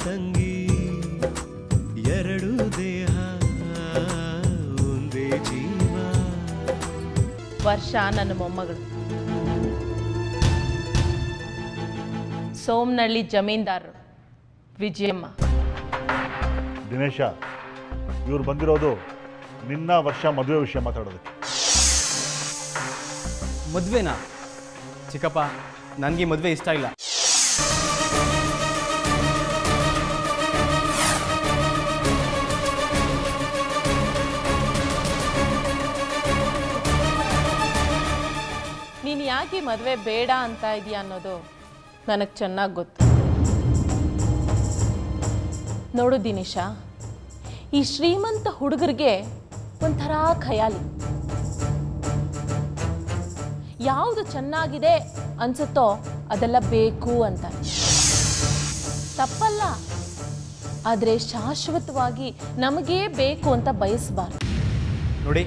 ತಂಗಿ ಎರಡು ದೇಹ ಒಂದೇ ಜೀವ. ವರ್ಷ ನನ್ನ ಮೊಮ್ಮಗಳು, ಸೋಮನಹಳ್ಳಿ ಜಮೀನ್ದಾರರು ವಿಜಯಮ್ಮ. ದಿನೇಶ, ಇವ್ರು ಬಂದಿರೋದು ನಿನ್ನ ವರ್ಷ ಮದುವೆ ವಿಷಯ ಮಾತಾಡೋದಕ್ಕೆ. ಮದುವೆನಾ? ಚಿಕ್ಕಪ್ಪ, ನನಗೆ ಮದುವೆ ಇಷ್ಟ ಇಲ್ಲ. ನೀನು ಯಾಕೆ ಮದುವೆ ಬೇಡ ಅಂತ ಇದೆಯಾ ಅನ್ನೋದು ನನಗೆ ಚೆನ್ನಾಗಿ ಗೊತ್ತು. ನೋಡು ದಿನೇಶ, ಈ ಶ್ರೀಮಂತ ಹುಡುಗರಿಗೆ ಒಂಥರ ಖಯಾಲಿ. ಯಾವುದು ಚೆನ್ನಾಗಿದೆ ಅನ್ಸುತ್ತೋ ಅದೆಲ್ಲ ಬೇಕು ಅಂತ. ತಪ್ಪಲ್ಲ, ಆದರೆ ಶಾಶ್ವತವಾಗಿ ನಮಗೇ ಬೇಕು ಅಂತ ಬಯಸಬಾರ್ದು. ನೋಡಿ,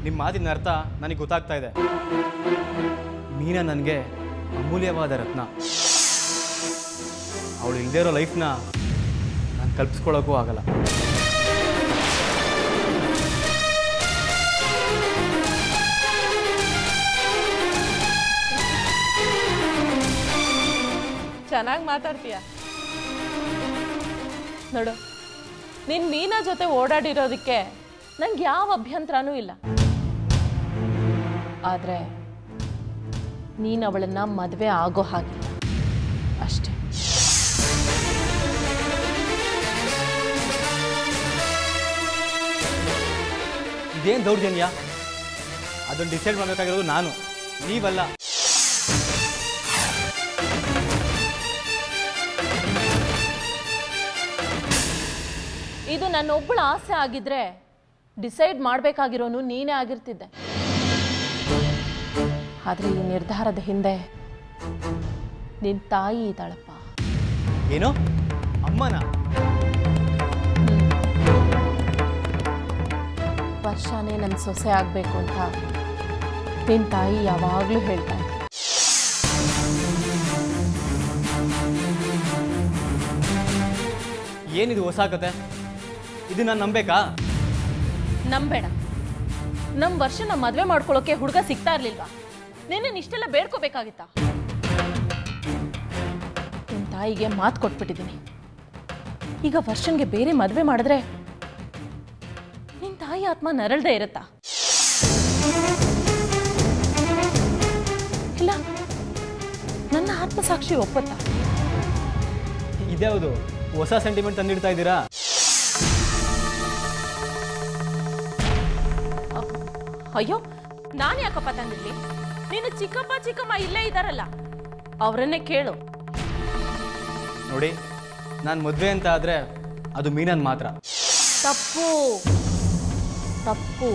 ನಿಮ್ಮ ಮಾತಿನ ಅರ್ಥ ನನಗೆ ಗೊತ್ತಾಗ್ತಾ ಇದೆ. ಮೀನಾ ನನಗೆ ಅಮೂಲ್ಯವಾದ ರತ್ನ. ಅವಳು ಇಲ್ಲದೇ ಇರೋ ಲೈಫ್ನ ನಾನು ಕಲ್ಪಿಸ್ಕೊಳ್ಳೋಕ್ಕೂ ಆಗಲ್ಲ. ಚೆನ್ನಾಗಿ ಮಾತಾಡ್ತೀಯ ನೋಡು. ನೀನು ಮೀನಾ ಜೊತೆ ಓಡಾಡಿರೋದಕ್ಕೆ ನಂಗೆ ಯಾವ ಅಭ್ಯಂತರನೂ ಇಲ್ಲ. ಆದರೆ ನೀನು ಅವಳನ್ನ ಮದುವೆ ಆಗೋ ಹಾಗಿಲ್ಲ ಅಷ್ಟೇ. ಇದೇನು ದೌರ್ಜನ್ಯ? ಅದನ್ನು ಡಿಸೈಡ್ ಮಾಡಬೇಕಾಗಿರೋದು ನಾನು, ನೀವಲ್ಲ. ಇದು ನನ್ನೊಬ್ಬಳ ಆಸೆ ಆಗಿದ್ರೆ ಡಿಸೈಡ್ ಮಾಡಬೇಕಾಗಿರೋನು ನೀನೇ ಆಗಿರ್ತಿದ್ದೆ. ಆದರೆ ಈ ನಿರ್ಧಾರದ ಹಿಂದೆ ನಿನ್ನ ತಾಯಿ ಇದ್ದಾಳಪ್ಪ. ಏನು? ಅಮ್ಮನ? ವರ್ಷನೇ ನನ್ನ ಸೊಸೆ ಆಗಬೇಕು ಅಂತ ನಿನ್ನ ತಾಯಿ ಯಾವಾಗಲೂ ಹೇಳ್ತಾಳೆ. ಏನಿದು ಹೊಸ ಕತೆ? ಇದು ನಾನು ನಂಬೇಕಾ? ನಂಬೇಡ. ನಮ್ಮ ವರ್ಷನ ಮದುವೆ ಮಾಡ್ಕೊಳ್ಳೋಕೆ ಹುಡುಗ ಸಿಗ್ತಾ ಇರ್ಲಿಲ್ವಾ? ನಿನ್ನ ಇಷ್ಟೆಲ್ಲ ಬೇಡ್ಕೋಬೇಕಾಗಿತ್ತಾ? ನಿನ್ನ ತಾಯಿಗೆ ಮಾತು ಕೊಟ್ಬಿಟ್ಟಿದ್ದೀನಿ. ಈಗ ವರ್ಷನ್ಗೆ ಬೇರೆ ಮದುವೆ ಮಾಡಿದ್ರೆ ನಿನ್ನ ತಾಯಿ ಆತ್ಮ ನರಳದೆ ಇರುತ್ತಾ? ಇಲ್ಲ, ನನ್ನ ಆತ್ಮಸಾಕ್ಷಿ ಒಪ್ಪತ್ತಾ? ಇದ್ಯಾವುದು ಹೊಸ ಸೆಂಟಿಮೆಂಟ್ ತಂದಿಡ್ತಾ ಇದ್ದೀರಾ? ಅಯ್ಯೋ, ನಾನು ಯಾಕಪ್ಪ ತಂದಿರ್ಲಿ? ನೀನು ಚಿಕ್ಕಪ್ಪ ಚಿಕ್ಕಮ್ಮ ಇಲ್ಲೇ ಇದ್ದಾರಲ್ಲ, ಅವರನ್ನೇ ಕೇಳು. ನೋಡಿ, ನಾನು ಮದುವೆ ಅಂತ ಆದರೆ ಅದು ಮೀನನ್ ಮಾತ್ರ. ತಪ್ಪು ತಪ್ಪು.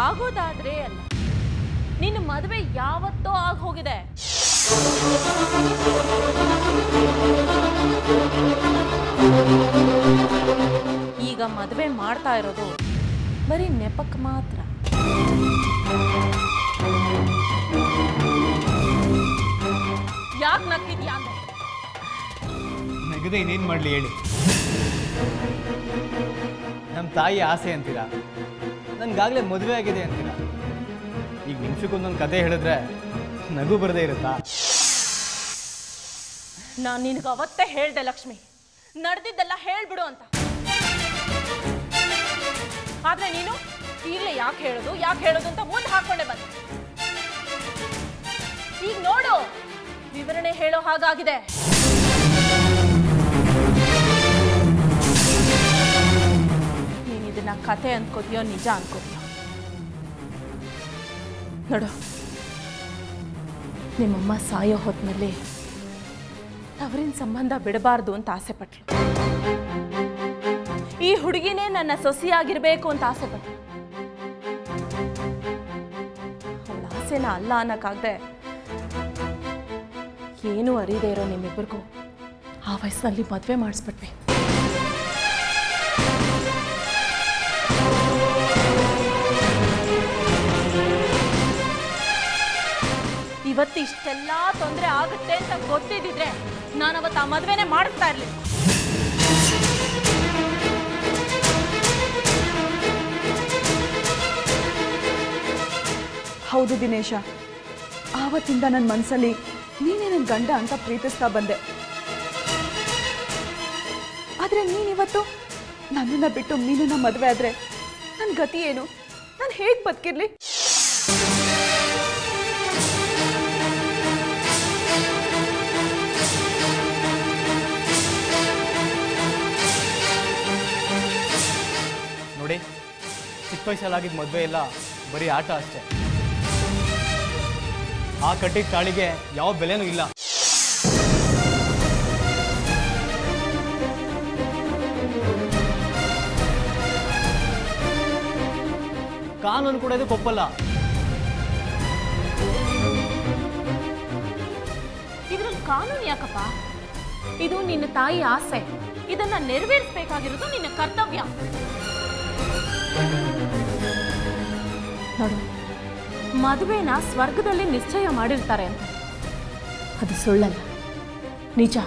ಆಗೋದಾದ್ರೆ ಅಲ್ಲ, ನಿನ್ನ ಮದುವೆ ಯಾವತ್ತೋ ಆಗ ಹೋಗಿದೆ. ಈಗ ಮದುವೆ ಮಾಡ್ತಾ ಇರೋದು ಬರೀ ನೆಪಕ್ಕೆ ಮಾತ್ರ. ಯಾಕೆ ನಗ್ತಿದ್ಯಾ ಅಂದ್ರೆ? ನಗದೆ ಇನ್ನೇನು ಮಾಡಲಿ ಹೇಳಿ? ನಮ್ಮ ತಾಯಿ ಆಸೆ ಅಂತೀರಾ, ನನ್ಗಾಗಲೇ ಮದುವೆ ಆಗಿದೆ ಅಂತೀರಾ. ಈಗ ನಿಮಿಷಕ್ಕೊಂದೊಂದು ಕತೆ ಹೇಳಿದ್ರೆ ನಗು ಬರದೇ ಇರುತ್ತಾ? ನಾನು ನಿನಗೆ ಅವತ್ತೇ ಹೇಳ್ದೆ ಲಕ್ಷ್ಮಿ, ನಡೆದಿದ್ದೆಲ್ಲ ಹೇಳ್ಬಿಡು ಅಂತ. ಆದ್ರೆ ನೀನು ಈಗಲೇ ಯಾಕೆ ಹೇಳೋದು ಅಂತ ಮುಂದೆ ಹಾಕೊಂಡೆ ಬಂದೆ. ಈಗ ನೋಡು, ವಿವರಣೆ ಹೇಳೋ ಹಾಗಾಗಿದೆ. ನೀನು ಇದನ್ನ ಕತೆ ಅನ್ಕೋತೀಯೋ ನಿಜ ಅನ್ಕೋತೀಯೋ? ನೋಡು, ನಿಮ್ಮಮ್ಮ ಸಾಯೋ ಹೊತ್ತಿನಲ್ಲಿ ತವರಿನ ಸಂಬಂಧ ಬಿಡಬಾರ್ದು ಅಂತ ಆಸೆ ಪಟ್ರು. ಈ ಹುಡುಗಿನೇ ನನ್ನ ಸೊಸೆಯಾಗಿರ್ಬೇಕು ಅಂತ ಆಸೆ ಪಟ್ರು. ಅವಳ ಆಸೆನ ಅಲ್ಲ ಅನ್ನಕ್ಕಾಗದೆ ಏನೂ ಅರಿದೇ ಇರೋ ನಿಮ್ಮಿಬ್ಬರಿಗೂ ಆ ವಯಸ್ಸಿನಲ್ಲಿ ಮದುವೆ ಮಾಡಿಸ್ಬಿಟ್ವಿ. ಇವತ್ತು ಇಷ್ಟೆಲ್ಲ ತೊಂದರೆ ಆಗುತ್ತೆ ಅಂತ ಗೊತ್ತಿದ್ದಿದ್ರೆ ನಾನು ಅವತ್ತು ಆ ಮದುವೆನೇ ಮಾಡಿಸ್ತಾ ಇರಲಿಲ್ಲ. ಹೌದು ದಿನೇಶ, ಆವತ್ತಿಂದ ನನ್ನ ಮನಸ್ಸಲ್ಲಿ ನೀನೇ ನನ್ನ ಗಂಡ ಅಂತ ಪ್ರೀತಿಸ್ತಾ ಬಂದೆ. ಆದರೆ ನೀನಿವತ್ತು ನನ್ನನ್ನು ಬಿಟ್ಟು ನೀನನ್ನ ಮದುವೆ ಆದರೆ ನನ್ನ ಗತಿ ಏನು? ನಾನು ಹೇಗೆ ಬದುಕಿರ್ಲಿ? ನೋಡಿ, ಚಿಕ್ಕ ವಯಸ್ಸಲ್ಲಾಗಿದ್ದ ಮದುವೆ ಎಲ್ಲ ಬರೀ ಆಟ ಅಷ್ಟೇ. ಆ ಕಟ್ಟಿದ ತಾಳಿಗೆ ಯಾವ ಬೆಲೆನೂ ಇಲ್ಲ. ಕಾನೂನು ಕೂಡ ಇದಕ್ಕೆ ಒಪ್ಪಲ್ಲ. ಇದ್ರಲ್ಲಿ ಕಾನೂನು ಯಾಕಪ್ಪ? ಇದು ನಿನ್ನ ತಾಯಿ ಆಸೆ, ಇದನ್ನ ನೆರವೇರಿಸಬೇಕಾಗಿರೋದು ನಿನ್ನ ಕರ್ತವ್ಯ. ನೋಡು, ಮದುವೆನ ಸ್ವರ್ಗದಲ್ಲಿ ನಿಶ್ಚಯ ಮಾಡಿರ್ತಾರೆ ಅಂತ, ಅದು ಸುಳ್ಳಲ್ಲ, ನಿಜ.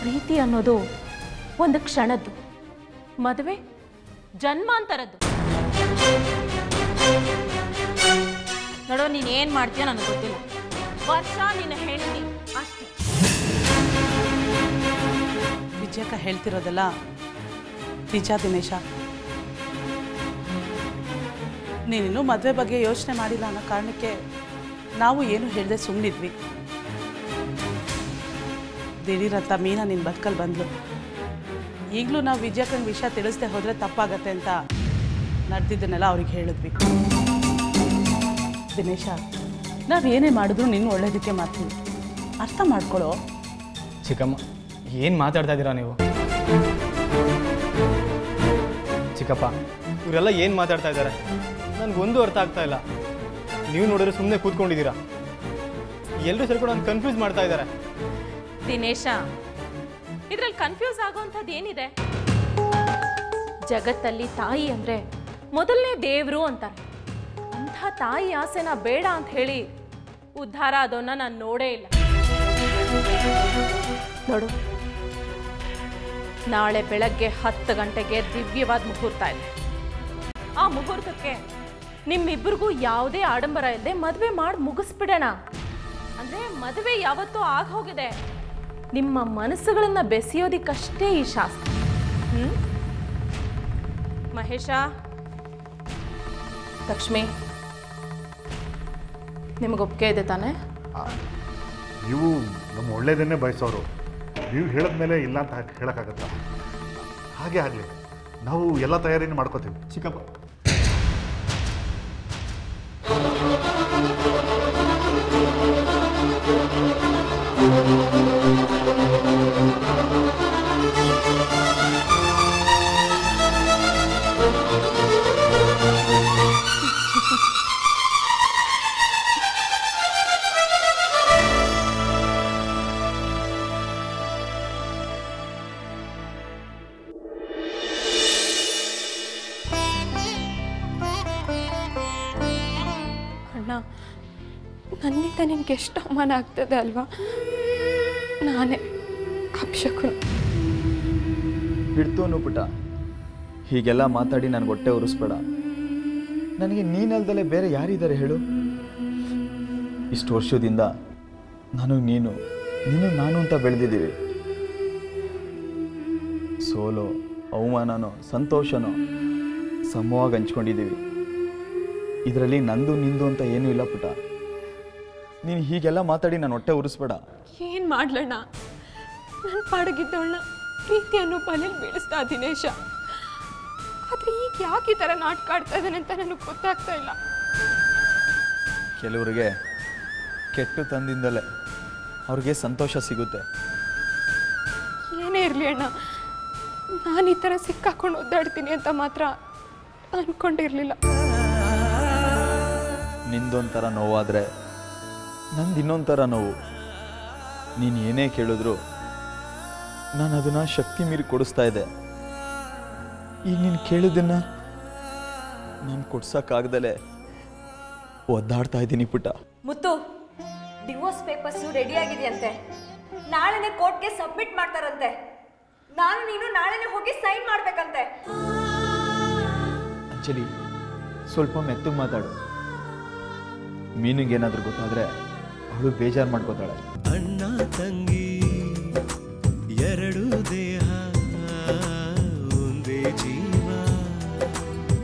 ಪ್ರೀತಿ ಅನ್ನೋದು ಒಂದು ಕ್ಷಣದ್ದು, ಮದುವೆ ಜನ್ಮಾಂತರದ್ದು. ನೋಡೋ, ನೀನ್ ಏನ್ ಮಾಡ್ತೀಯ ನನಗೆ ಗೊತ್ತಿಲ್ಲ. ವರ್ಷ ನಿನ್ನ ಹೆಂಡತಿ ಅಷ್ಟೇ. ವಿಜಯಕ್ಕ ಹೇಳ್ತಿರೋದಲ್ಲ ನಿಜ ದಿನೇಶ. ನೀನಿನ್ನೂ ಮದುವೆ ಬಗ್ಗೆ ಯೋಚನೆ ಮಾಡಿಲ್ಲ ಅನ್ನೋ ಕಾರಣಕ್ಕೆ ನಾವು ಏನು ಹೇಳದೆ ಸುಮ್ಮನಿದ್ವಿ. ದಿಢೀರಂತ ಮೀನಾ ನಿನ್ನ ಬದುಕಲ್ಲಿ ಬಂದ್ಲು. ಈಗಲೂ ನಾವು ವಿಜಯಕ್ಕನ ವಿಷಯ ತಿಳಿಸ್ದೆ ಹೋದರೆ ತಪ್ಪಾಗತ್ತೆ ಅಂತ ನಡೆದಿದ್ದನ್ನೆಲ್ಲ ಅವ್ರಿಗೆ ಹೇಳಿದ್ವಿ. ದಿನೇಶ, ನಾವೇನೇ ಮಾಡಿದ್ರು ನಿನ್ನ ಒಳ್ಳೇದಕ್ಕೆ ಮಾಡ್ತೀವಿ, ಅರ್ಥ ಮಾಡ್ಕೊಳ್ಳೋ. ಚಿಕ್ಕಮ್ಮ, ಏನು ಮಾತಾಡ್ತಾ ಇದ್ದೀರಾ ನೀವು? ಚಿಕ್ಕಪ್ಪ, ಇವರೆಲ್ಲ ಏನು ಮಾತಾಡ್ತಾ ಇದ್ದಾರೆ? ನನಗೊಂದು ಅರ್ಥ ಆಗ್ತಾ ಇಲ್ಲ. ನೀವು ನೋಡಿದ್ರೆ ಸುಮ್ಮನೆ ಕೂತ್ಕೊಂಡಿದ್ದೀರಾ. ಎಲ್ಲರೂ ಸೇರ್ಕೊಂಡು ನಾನು ಕನ್ಫ್ಯೂಸ್ ಮಾಡ್ತಾ ಇದ್ದಾರೆ. ದಿನೇಶ, ಇದ್ರಲ್ಲಿ ಕನ್ಫ್ಯೂಸ್ ಆಗುವಂಥದ್ದು ಏನಿದೆ? ಜಗತ್ತಲ್ಲಿ ತಾಯಿ ಅಂದ್ರೆ ಮೊದಲನೇ ದೇವರು ಅಂತಾರೆ. ಅಂಥ ತಾಯಿ ಆಸೆನ ಬೇಡ ಅಂತ ಹೇಳಿ ಉದ್ಧಾರ ಆದವನ್ನ ನಾನು ನೋಡೇ ಇಲ್ಲ. ನೋಡು, ನಾಳೆ ಬೆಳಗ್ಗೆ 10 ಗಂಟೆಗೆ ದಿವ್ಯವಾದ ಮುಹೂರ್ತ ಇದೆ. ಆ ಮುಹೂರ್ತಕ್ಕೆ ನಿಮ್ಮಿಬ್ಬರಿಗೂ ಯಾವುದೇ ಆಡಂಬರ ಇಲ್ಲದೆ ಮದುವೆ ಮಾಡಿ ಮುಗಿಸ್ಬಿಡೋಣ. ಅಂದ್ರೆ ಮದುವೆ ಯಾವತ್ತೂ ಆಗ ಹೋಗಿದೆ, ನಿಮ್ಮ ಮನಸ್ಸುಗಳನ್ನ ಬೆಸೆಯೋದಿಕ್ಕಷ್ಟೇ ಈ ಶಾಸ್ತ್ರ. ಮಹೇಶ, ಲಕ್ಷ್ಮಿ, ನಿಮಗೊಪ್ಪಿಗೆ ಇದೆ ತಾನೆ? ನೀವು ನಮ್ಮ ಒಳ್ಳೇದನ್ನೇ ಬಯಸೋರು, ನೀವು ಹೇಳಿದ್ಮೇಲೆ ಇಲ್ಲ ಅಂತ ಹೇಳೋಕ್ಕಾಗತ್ತಾ? ಹಾಗೆ ಆಗಲಿ, ನಾವು ಎಲ್ಲ ತಯಾರಿಯನ್ನು ಮಾಡ್ಕೋತೀವಿ. ಚಿಕ್ಕಪ್ಪ, ನನ್ನಿಂದ ನಿನಗೆ ಎಷ್ಟು ಅವಮಾನ ಆಗ್ತದೆ ಅಲ್ವಾ? ನಾನೇ ಅಪ್ಶಕುನ. ಬಿಡ್ತು ಪುಟ, ಹೀಗೆಲ್ಲ ಮಾತಾಡಿ ನನಗೆ ಹೊಟ್ಟೆ ಉರಿಸ್ಬೇಡ. ನನಗೆ ನೀನಲ್ದಲೇ ಬೇರೆ ಯಾರಿದ್ದಾರೆ ಹೇಳು? ಇಷ್ಟು ವರ್ಷದಿಂದ ನೀನು ನಾನು ಅಂತ ಬೆಳೆದಿದ್ದೀವಿ. ಸೋಲೋ ಅವಮಾನನೋ ಸಂತೋಷನೋ ಸಮವಾಗಿ ಹಂಚ್ಕೊಂಡಿದ್ದೀವಿ. ಇದರಲ್ಲಿ ನಂದು ನಿಂದು ಅಂತ ಏನೂ ಇಲ್ಲ ಪುಟ. ನೀನು ಹೀಗೆಲ್ಲ ಮಾತಾಡಿ ನಾನು ಹೊಟ್ಟೆ ಉರಿಸ್ಬೇಡ. ಏನು ಮಾಡ್ಲಣ್ಣ, ನನ್ನ ಪಾಡಗಿದ್ದವಳನ್ನ ಪ್ರೀತಿ ಅನ್ನೋ ಬಲೆಯಲ್ಲಿ ಬೀಳಿಸ್ತಾ ದಿನೇಶ. ಆದರೆ ಈಗ ಯಾಕೆ ಈ ಥರ ನಾಟಕ ಆಡ್ತಾ ಇದ್ದಾನೆ ಅಂತ ನನಗೆ ಗೊತ್ತಾಗ್ತಾ ಇಲ್ಲ. ಕೆಲವರಿಗೆ ಕೆಟ್ಟು ತಂದಿಂದಲೇ ಅವ್ರಿಗೆ ಸಂತೋಷ ಸಿಗುತ್ತೆ. ಏನೇ ಇರಲಿ ಅಣ್ಣ, ನಾನು ಈ ಥರ ಸಿಕ್ಕಾಕೊಂಡು ಒದ್ದಾಡ್ತೀನಿ ಅಂತ ಮಾತ್ರ ಅಂದ್ಕೊಂಡಿರಲಿಲ್ಲ. ನಿಂದೊಂಥರ ನೋವಾದರೆ ನಂದು ಇನ್ನೊಂಥರ ನೋವು. ನೀನು ಏನೇ ಕೇಳಿದ್ರು ನಾನು ಅದನ್ನು ಶಕ್ತಿ ಮೀರಿ ಕೊಡಿಸ್ತಾ ಇದ್ದೆ. ಈಗ ನೀನು ಕೇಳಿದ್ದನ್ನು ನಾನು ಕೊಡ್ಸೋಕ್ಕಾಗ್ದಲೇ ಒದ್ದಾಡ್ತಾ ಇದ್ದೀನಿ ಪುಟ್ಟ. ಮುತ್ತು, ಡಿವೋರ್ಸ್ ಪೇಪರ್ಸು ರೆಡಿ ಆಗಿದೆಯಂತೆ. ನಾಳೆನೇ ಕೋರ್ಟ್ಗೆ ಸಬ್ಮಿಟ್ ಮಾಡ್ತಾರಂತೆ. ನಾನು ನೀನು ನಾಳೆನೇ ಹೋಗಿ ಸೈನ್ ಮಾಡ್ಬೇಕಂತೆ. ಅಂಜಲಿ, ಸ್ವಲ್ಪ ಮೆತ್ತಗೆ ಮಾತಾಡು. ಮೀನಿಗೇನಾದ್ರೂ ಗೊತ್ತಾದ್ರೆ ಅವಳು ಬೇಜಾರು ಮಾಡ್ಕೋತಾಳೆ. ಅಣ್ಣ ತಂಗಿ ಎರಡು